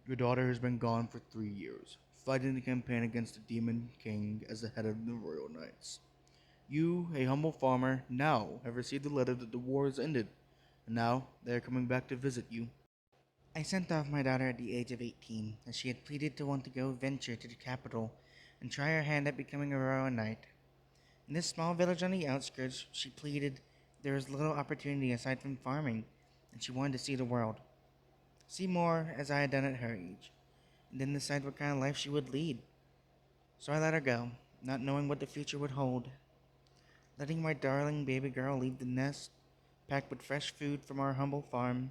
Your daughter has been gone for 3 years, fighting the campaign against the Demon King as the head of the Royal Knights. You, a humble farmer, now have received the letter that the war is ended, and now they are coming back to visit you. I sent off my daughter at the age of 18, as she had pleaded to want to go venture to the capital and try her hand at becoming a royal knight. In this small village on the outskirts, she pleaded there was little opportunity aside from farming, and she wanted to see the world. See more as I had done at her age, and then decide what kind of life she would lead. So I let her go, not knowing what the future would hold. Letting my darling baby girl leave the nest, packed with fresh food from our humble farm,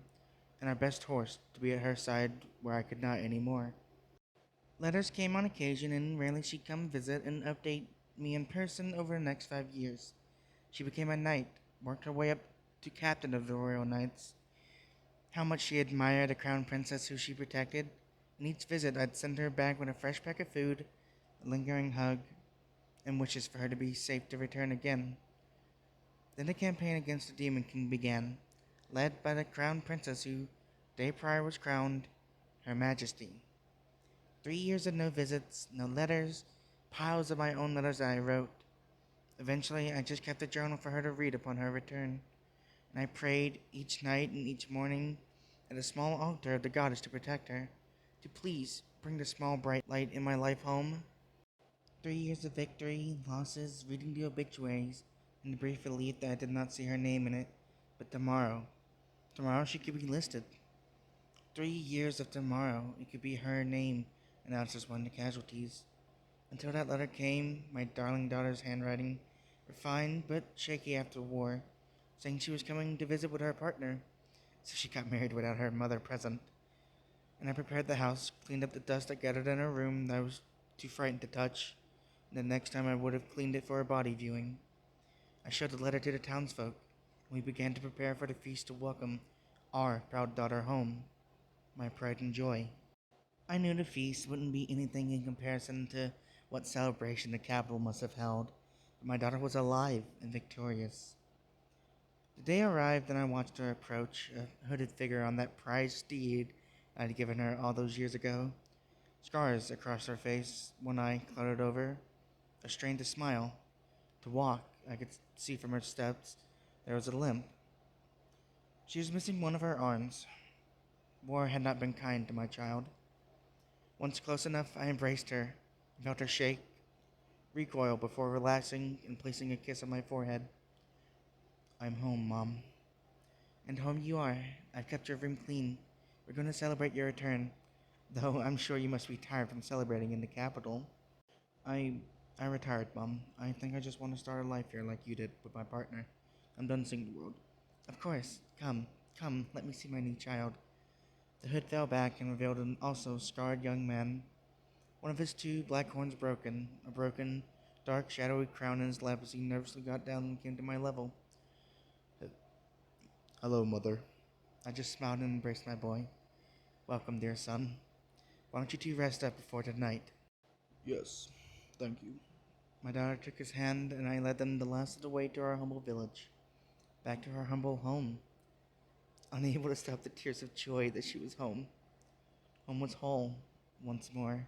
and our best horse to be at her side where I could not any more. Letters came on occasion, and rarely she'd come visit and update me in person over the next 5 years. She became a knight, worked her way up to captain of the Royal Knights. How much she admired the crown princess who she protected, and each visit I'd send her back with a fresh pack of food, a lingering hug, and wishes for her to be safe to return again. Then the campaign against the Demon King began, led by the crown princess who, day prior, was crowned Her Majesty. 3 years of no visits, no letters, piles of my own letters that I wrote. Eventually, I just kept a journal for her to read upon her return, and I prayed each night and each morning at a small altar of the goddess to protect her, to please bring the small bright light in my life home. 3 years of victory, losses, reading the obituaries, and the brief relief that I did not see her name in it. But tomorrow she could be listed. 3 years of tomorrow, it could be her name announced as one of the casualties. Until that letter came, my darling daughter's handwriting, refined but shaky after the war, saying she was coming to visit with her partner, so she got married without her mother present. And I prepared the house, cleaned up the dust that gathered in her room that I was too frightened to touch, and the next time I would have cleaned it for a body viewing. I showed the letter to the townsfolk, and we began to prepare for the feast to welcome our proud daughter home, my pride and joy. I knew the feast wouldn't be anything in comparison to what celebration the capital must have held, but my daughter was alive and victorious. The day arrived, and I watched her approach, a hooded figure on that prized steed I had given her all those years ago. Scars across her face, one eye clouded over, a strain to smile. To walk, I could see from her steps, there was a limp. She was missing one of her arms. War had not been kind to my child. Once close enough, I embraced her, felt her shake, recoil before relaxing and placing a kiss on my forehead. I'm home, Mom. And home you are. I've kept your room clean. We're going to celebrate your return, though I'm sure you must be tired from celebrating in the capital. I I retired, Mom. I think I just want to start a life here like you did with my partner. I'm done seeing the world. Of course. Come, let me see my new child. The hood fell back and revealed an also scarred young man. One of his two black horns broken, a broken, dark, shadowy crown in his lap as he nervously got down and came to my level. Hello, Mother. I just smiled and embraced my boy. Welcome, dear son. Why don't you two rest up before tonight? Yes, thank you. My daughter took his hand, and I led them the last of the way to our humble village, back to our humble home, unable to stop the tears of joy that she was home. Home was whole, once more.